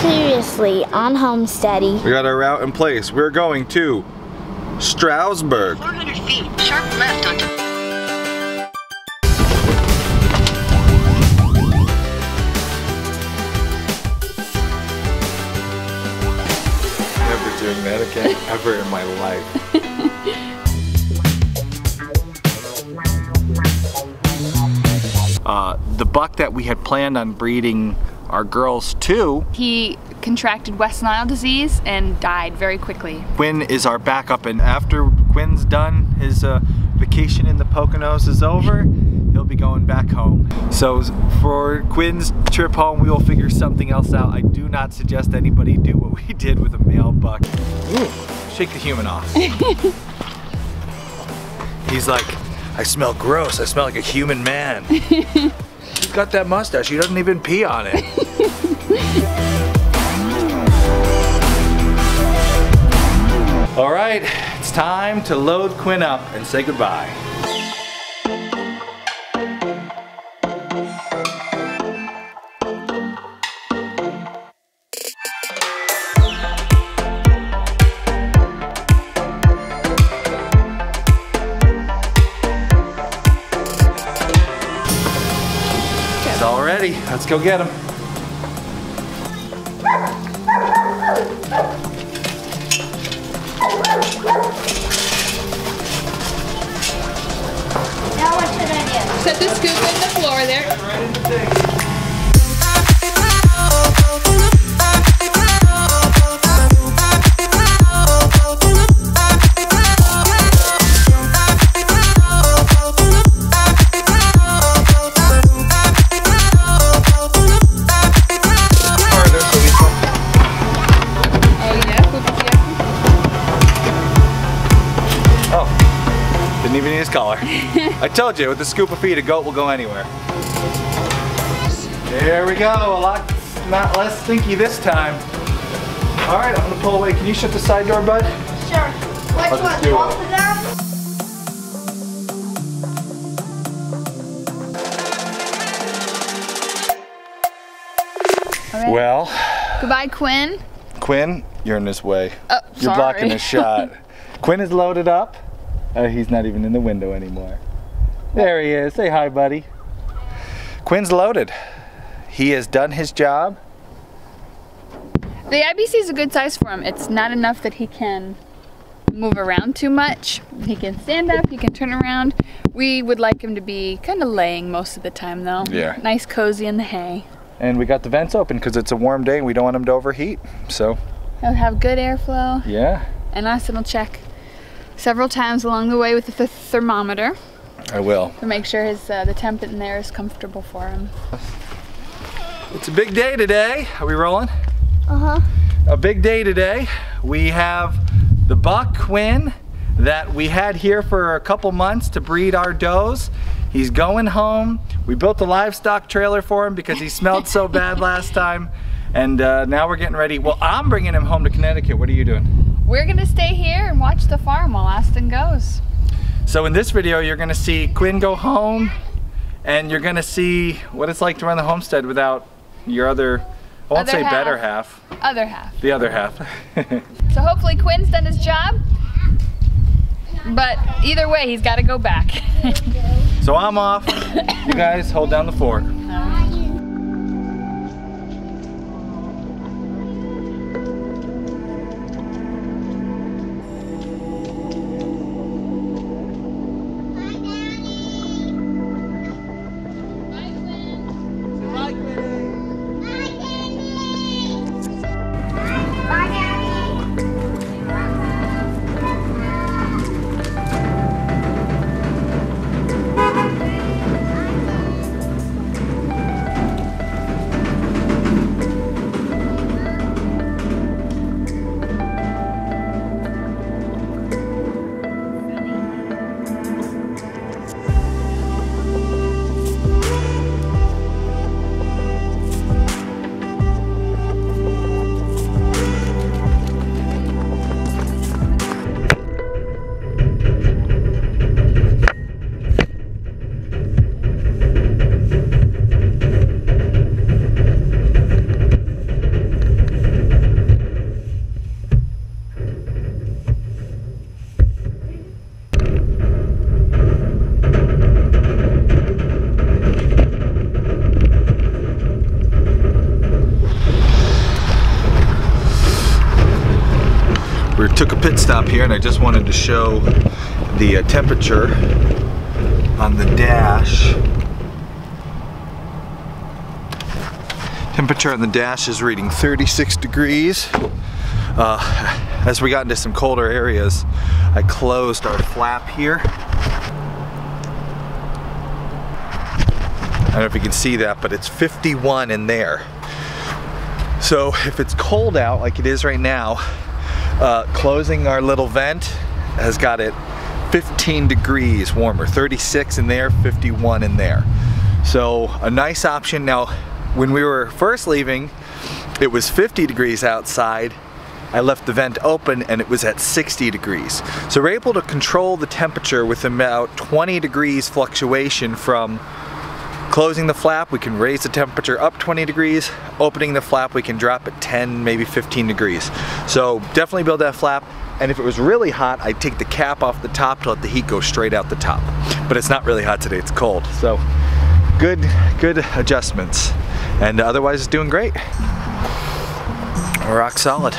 Seriously, on Homesteady. We got our route in place. We're going to Stroudsburg. 400 feet, sharp left onto... Never doing that again, ever in my life. The buck that we had planned on breeding our girls to, he contracted West Nile disease and died very quickly. Quinn is our backup, and after Quinn's done, his vacation in the Poconos is over, he'll be going back home. So for Quinn's trip home, we will figure something else out. I do not suggest anybody do what we did with a male buck. Ooh, shake the human off. He's like, I smell gross. I smell like a human man. He's got that mustache. He doesn't even pee on it. All right, it's time to load Quinn up and say goodbye. It's all ready. Let's go get him. Now what should I do? Set the scoop in the floor there. Right in the thing. Didn't even need his collar. I told you, with the scoop of feed, a goat will go anywhere. There we go, a lot less stinky this time. All right, I'm gonna pull away. Can you shut the side door, bud? Sure. Which one? just do Both it. of them? Okay. Well, Goodbye, Quinn. Quinn, you're in this way. Oh, You're sorry. blocking the shot. Quinn is loaded up. He's not even in the window anymore. There he is. Say hi, buddy. Quinn's loaded. He has done his job. The IBC is a good size for him. It's not enough that he can move around too much. He can stand up, he can turn around. We would like him to be kind of laying most of the time though. Yeah. Nice cozy in the hay. And we got the vents open because it's a warm day and we don't want him to overheat. So, He'll have good airflow. yeah. And Austin will check several times along the way with the thermometer I will. to make sure his the temp in there is comfortable for him. It's a big day today. Are we rolling? Uh-huh. A big day today. We have the buck Quinn that we had here for a couple months to breed our does. He's going home. We built a livestock trailer for him because he smelled so bad last time. And now we're getting ready. Well, I'm bringing him home to Connecticut. What are you doing? We're gonna stay here and watch the farm while Austin goes. So in this video, you're gonna see Quinn go home and you're gonna see what it's like to run the homestead without your other, I won't say better half. Other half. The other half. So hopefully Quinn's done his job, but either way, he's gotta go back. So I'm off. You guys hold down the fort. We took a pit stop here and I just wanted to show the temperature on the dash. Temperature on the dash is reading 36 degrees. As we got into some colder areas, I closed our flap here. I don't know if you can see that, but it's 51 in there. So if it's cold out like it is right now, closing our little vent has got it 15 degrees warmer. 36 in there, 51 in there. So a nice option. Now, when we were first leaving, it was 50 degrees outside. I left the vent open and it was at 60 degrees. So we're able to control the temperature with about 20 degrees fluctuation from closing the flap. We can raise the temperature up 20 degrees. Opening the flap, we can drop it 10, maybe 15 degrees. So definitely build that flap. And if it was really hot, I'd take the cap off the top to let the heat go straight out the top. But it's not really hot today, it's cold. So good adjustments. And otherwise it's doing great. Rock solid.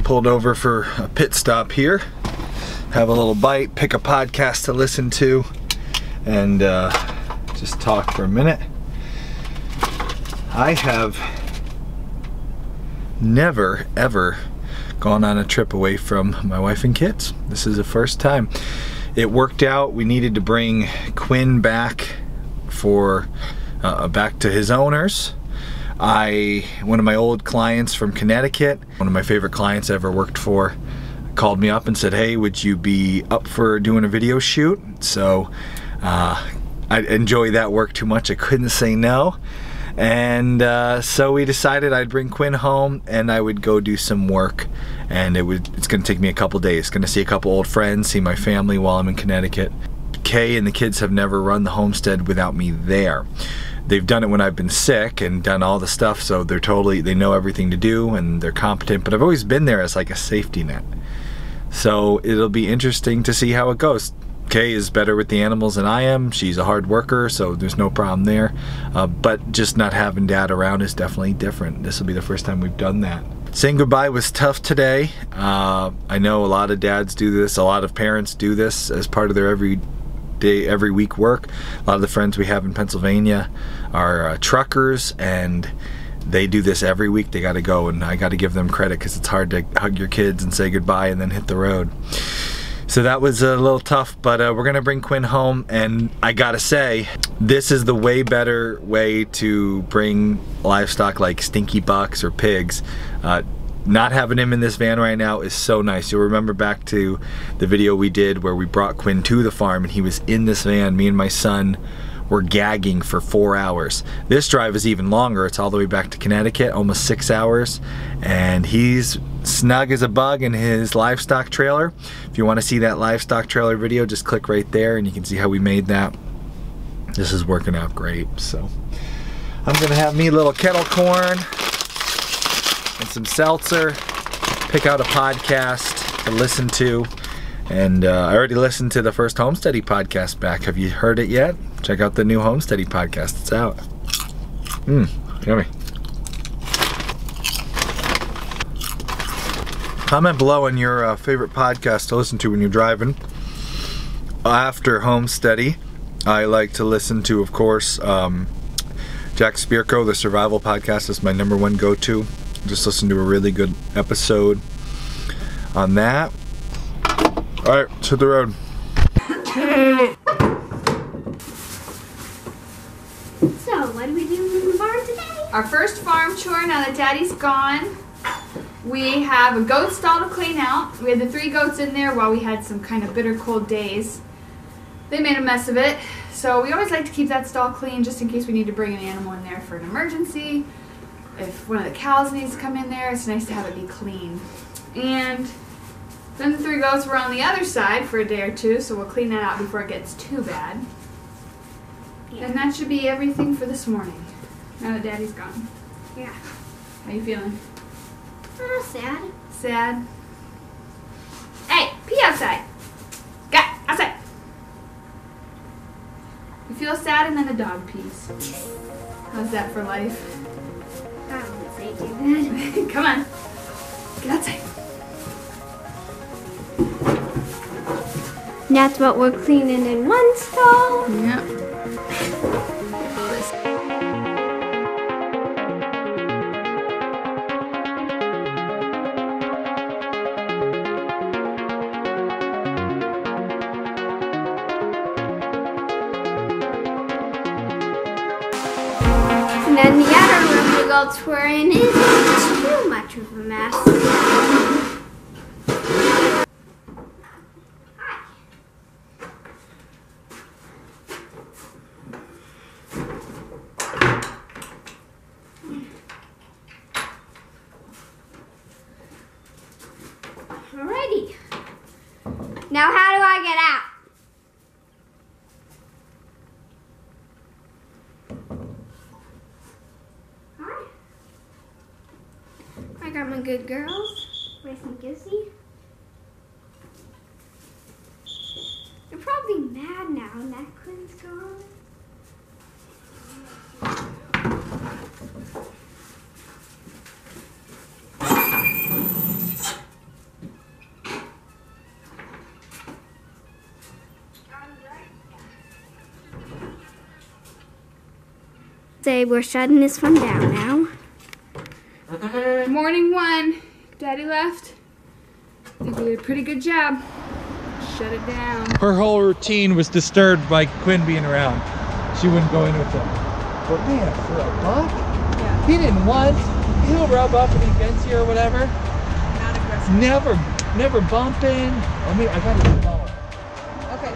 Pulled over for a pit stop here, have a little bite, pick a podcast to listen to, and just talk for a minute. I have never ever gone on a trip away from my wife and kids. This is the first time. It worked out. We needed to bring Quinn back for back to his owners. One of my old clients from Connecticut, one of my favorite clients I ever worked for, called me up and said, hey, would you be up for doing a video shoot? So I enjoy that work too much, I couldn't say no. And so we decided I'd bring Quinn home and I would go do some work. And it's gonna take me a couple days. Gonna see a couple old friends, see my family while I'm in Connecticut. Kay and the kids have never run the homestead without me there. They've done it when I've been sick and done all the stuff, so they know everything to do and they're competent, but I've always been there as like a safety net. So it'll be interesting to see how it goes. Kay is better with the animals than I am. She's a hard worker, so there's no problem there. But just not having Dad around is definitely different. This will be the first time we've done that. Saying goodbye was tough today. I know a lot of dads do this, a lot of parents do this as part of their every week work. A lot of the friends we have in Pennsylvania are truckers and they do this every week. They got to go, and I got to give them credit because it's hard to hug your kids and say goodbye and then hit the road. So that was a little tough, but we're gonna bring Quinn home, and I gotta say, this is the way better way to bring livestock like stinky bucks or pigs. Not having him in this van right now is so nice. You'll remember back to the video we did where we brought Quinn to the farm and he was in this van. Me and my son were gagging for 4 hours. This drive is even longer. It's all the way back to Connecticut, almost 6 hours. And he's snug as a bug in his livestock trailer. If you want to see that livestock trailer video, just click right there and you can see how we made that. This is working out great. So I'm gonna have me a little kettle corn and some seltzer, pick out a podcast to listen to, and I already listened to the first Homesteady podcast back. Have you heard it yet? Check out the new Homesteady podcast, it's out. Yummy. Comment below on your favorite podcast to listen to when you're driving. After Homesteady, I like to listen to, of course, Jack Spirko, the Survival Podcast is my #1 go-to. Just listen to a really good episode on that. All right, to the road. So, what do we do in the barn today? Our first farm chore now that Daddy's gone. We have a goat stall to clean out. We had the 3 goats in there while we had some kind of bitter cold days. They made a mess of it. So we always like to keep that stall clean just in case we need to bring an animal in there for an emergency. If one of the cows needs to come in there, it's nice to have it be clean. And then the 3 goats were on the other side for a day or 2, so we'll clean that out before it gets too bad. Yeah. And that should be everything for this morning, now that Daddy's gone. Yeah. How you feeling? Sad. Sad? Hey, pee outside. Go, outside. You feel sad and then the dog pees. How's that for life? I wouldn't say too bad. Come on. Get outside. That's what we're cleaning in one stall. Yep. And then the other room the goats were in isn't too much of a mess. Alrighty. Now how do I get out? Hi. I got my good girls. Race and Gizzy. They're probably mad now that Quinn's gone. Say we're shutting this one down now. Morning 1. Daddy left. I think we did a pretty good job. Shut it down. Her whole routine was disturbed by Quinn being around. She wouldn't go in with him. But man, for a buck, Yeah. he didn't once. He'll rub up and he vents you or whatever. Not aggressive. Never bumping. I mean, I gotta get going. Okay.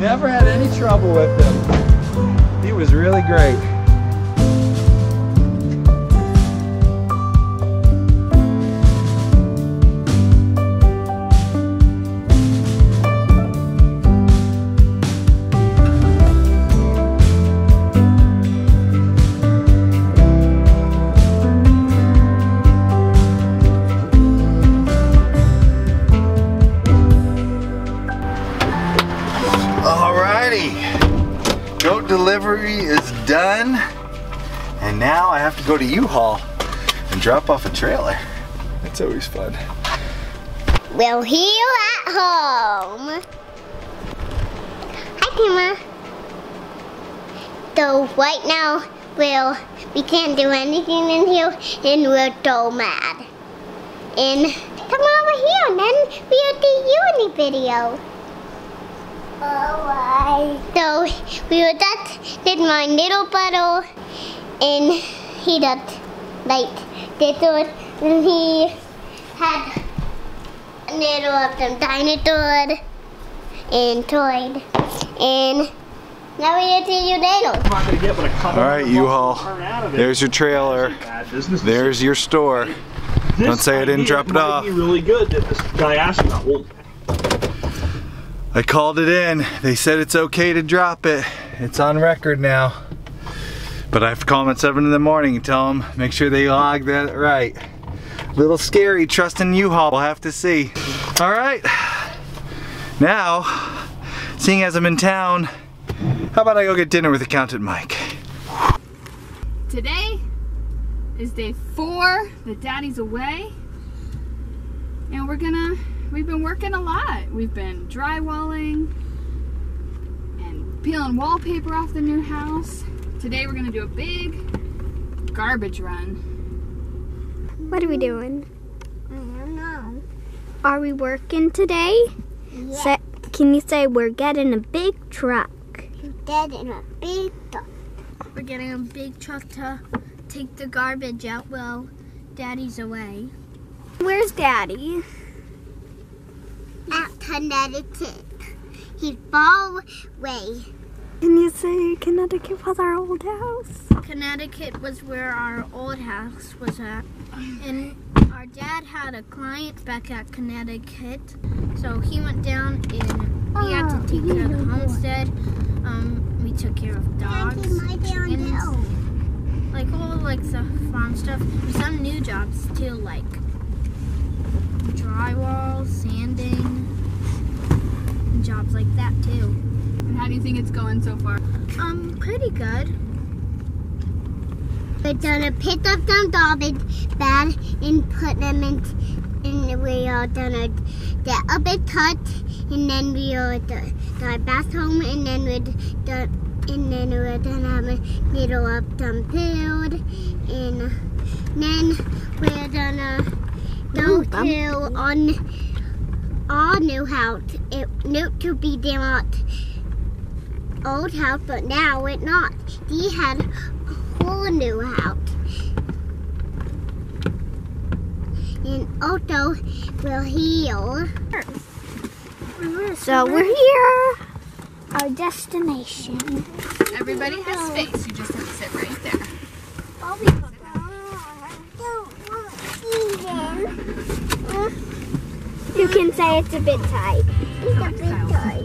Never had any trouble with him. He was really great. Goat delivery is done, and now I have to go to U-Haul and drop off a trailer. That's always fun. We're here at home. Hi, Tima. So right now, we can't do anything in here, and we're so mad. And come over here, and then we'll do you any video. Alright. So we were just did my little bottle, and he did like this one, and he had a little of some dinosaurs and toys, and now we see you later. Alright, U-Haul. There's your trailer. There's your store. Don't say I didn't drop it off. It might be really good that this guy asked about. Well, I called it in. They said it's okay to drop it. It's on record now. But I have to call them at 7 in the morning and tell them, make sure they log that right. A little scary trusting U-Haul, we'll have to see. All right, now, seeing as I'm in town, how about I go get dinner with Accountant Mike? Today is day 4 that Daddy's away. And we've been working a lot. We've been drywalling and peeling wallpaper off the new house. Today we're gonna do a big garbage run. What are we doing? I don't know. Are we working today? Yeah. Can you say we're getting a big truck? You're dead in a big truck. We're getting a big truck to take the garbage out while Daddy's away. Where's Daddy? At Connecticut. He's far away. Can you say Connecticut was our old house? Connecticut was where our old house was at. And our dad had a client back at Connecticut. So he went down and we had to take care of the homestead. We took care of dogs, chickens, like all like the farm stuff. And some new jobs too, like drywall, sanding, and jobs like that too. And how do you think it's going so far? Pretty good. We're gonna pick up some garbage bags and put them in, and we are gonna get a big hut, and then we are the bathroom, and then we're gonna have a little of some food, and then we're gonna go to on our new house. It used to be their old house, but now it's not. He had a whole new house. And also, we're here. So we're here. Our destination. Everybody has space. You just have to sit right there. You can say it's a bit tight. It's a big toy.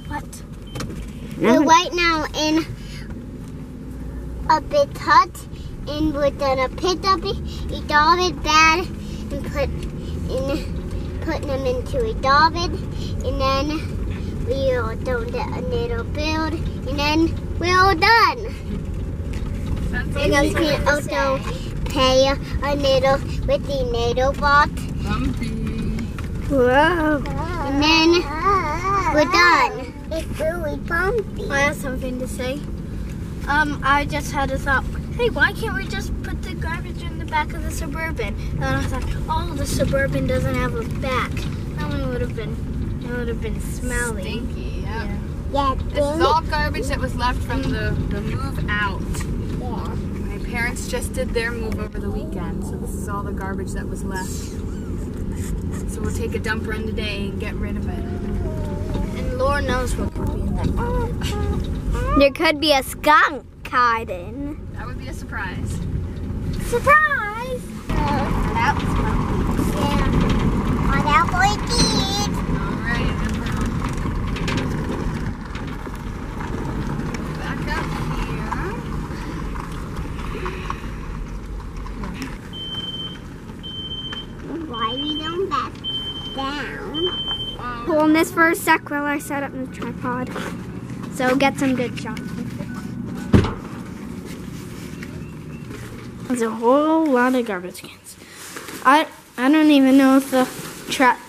What? We're right now in a big hut, and we're gonna pick up a garbage bag and put them into a garbage, and then we are going to get a little build, and then we're all done. Sounds And like you can also pay a little with the needle box, Whoa. and then we're done. It's really bumpy. I have something to say. I just had a thought. Hey, why can't we just put the garbage in the back of the Suburban? And I thought, oh, the Suburban doesn't have a back. That one would have been smelly. Stinky, yeah. Yeah, This is all garbage that was left from the move out. My parents just did their move over the weekend, so this is all the garbage that was left. So we'll take a dump run today and get rid of it. And Lord knows what could be in that garbage. There could be a skunk hiding. That would be a surprise. Surprise! That was bumpy. Yeah. On that boy did. Alright, back up here. Why we don't back down? Holding this for a sec while I set up the tripod. So get some good shots. There's a whole lot of garbage cans. I don't even know if the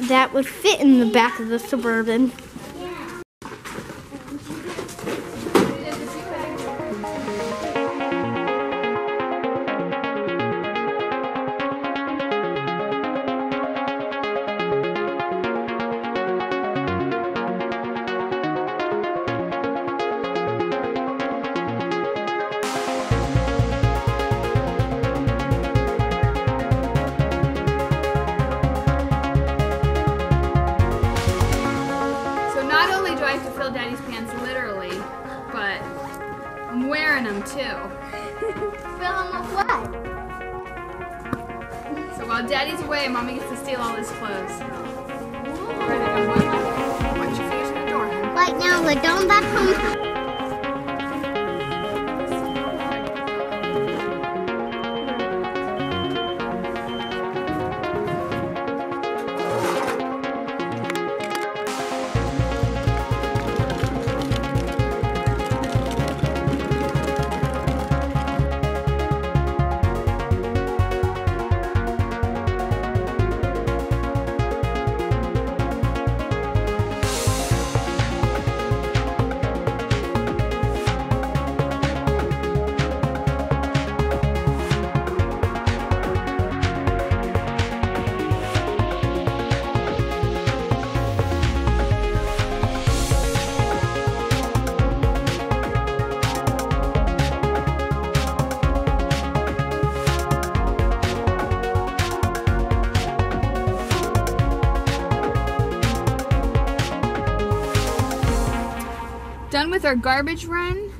that would fit in the back of the Suburban. Daddy's pants literally, but I'm wearing them too. Fill him with what? So while Daddy's away, Mommy gets to steal all his clothes. Ready to go, Mama? Watch your fingers in the door. Right now we're going back home. with our garbage run.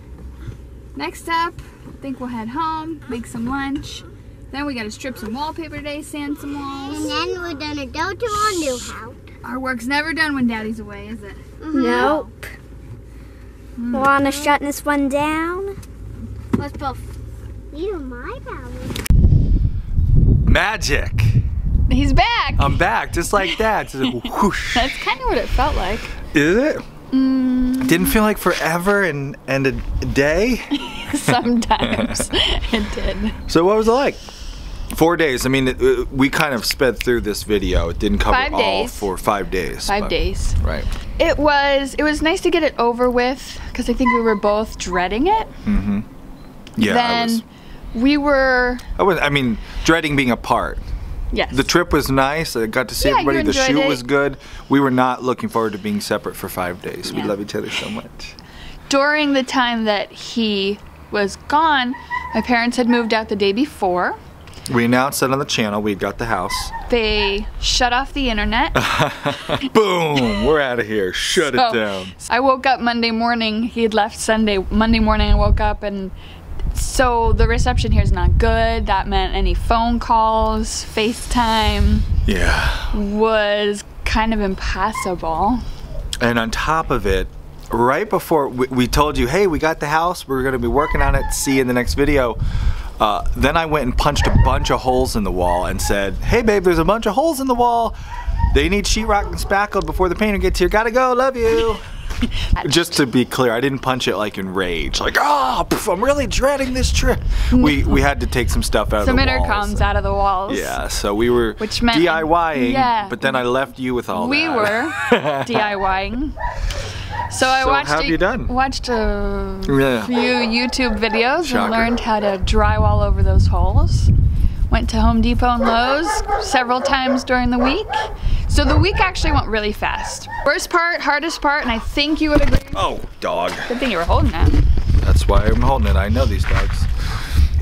Next up, I think we'll head home, make some lunch. Then we gotta strip some wallpaper today, sand some walls. And then we're gonna go to our new house. Our work's never done when Daddy's away, is it? Nope. Wanna shut this one down? Let's both. You my power. Magic. He's back. I'm back, just like that. Just whoosh. That's kind of what it felt like. Is it? Didn't feel like forever and a day? Sometimes it did. So what was it like? 4 days. I mean, we kind of sped through this video. It didn't cover 5 all days. for 5 days. 5 days. Right. It was nice to get it over with because I think we were both dreading it. Mm-hmm. Yeah. Then we were. I mean, dreading being apart. Yes. The trip was nice. I got to see everybody. you The enjoyed shoot it. was good. We were not looking forward to being separate for 5 days. We Yeah. love each other so much. During the time that he was gone, my parents had moved out the day before. We announced that on the channel. We got the house. They shut off the internet. Boom! We're out of here. Shut it down. I woke up Monday morning. He had left Monday morning I woke up, and so the reception here is not good. That meant any phone calls, FaceTime Yeah. was kind of impossible. And on top of it, right before we told you, hey, we got the house. We're going to be working on it. See you in the next video. Then I went and punched a bunch of holes in the wall and said, hey babe, there's a bunch of holes in the wall. They need sheetrock and spackled before the painter gets here. Gotta go, love you. Just to be clear, I didn't punch it like in rage. Like, oh, I'm really dreading this trip. We had to take some stuff out of the walls. Some intercoms out of the walls. Yeah, so we were Which meant, DIYing, yeah. but then I left you with all We that. were DIYing. So I watched how have you done? watched a Yeah. few YouTube videos Shocker. and learned how to drywall over those holes. Went to Home Depot and Lowe's several times during the week. So the week actually went really fast. Worst part, hardest part, and I think you would agree. Oh, dog. Good thing you were holding that. That's why I'm holding it. I know these dogs.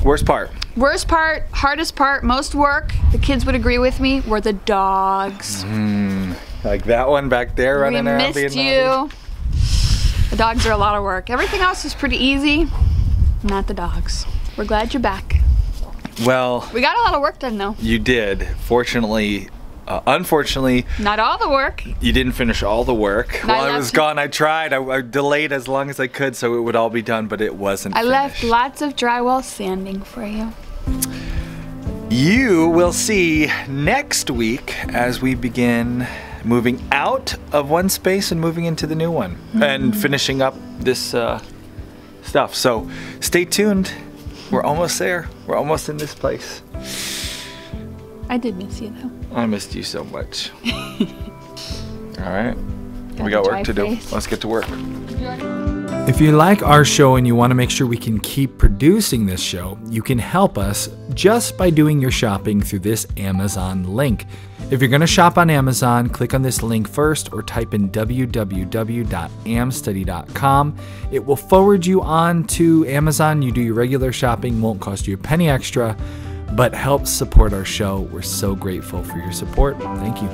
Worst part. Worst part, hardest part, most work, the kids would agree with me, were the dogs. Like that one back there running We around missed being naughty. you. The dogs are a lot of work. Everything else is pretty easy, not the dogs. We're glad you're back. Well, We got a lot of work done though. you did. Fortunately, unfortunately, Not all the work. you didn't finish all the work. No, I While I was left- gone, I tried. I delayed as long as I could so it would all be done, but it wasn't I left finished. lots of drywall sanding for you. You will see next week as we begin moving out of one space and moving into the new one and finishing up this stuff. So stay tuned. We're almost there. We're almost in this place. I did miss you though. I missed you so much. All right. Got We a got dry work to do. face. Let's get to work. If you like our show and you want to make sure we can keep producing this show, you can help us just by doing your shopping through this Amazon link. If you're going to shop on Amazon, click on this link first or type in www.amsteady.com. It will forward you on to Amazon. You do your regular shopping, won't cost you a penny extra, but helps support our show. We're so grateful for your support. Thank you.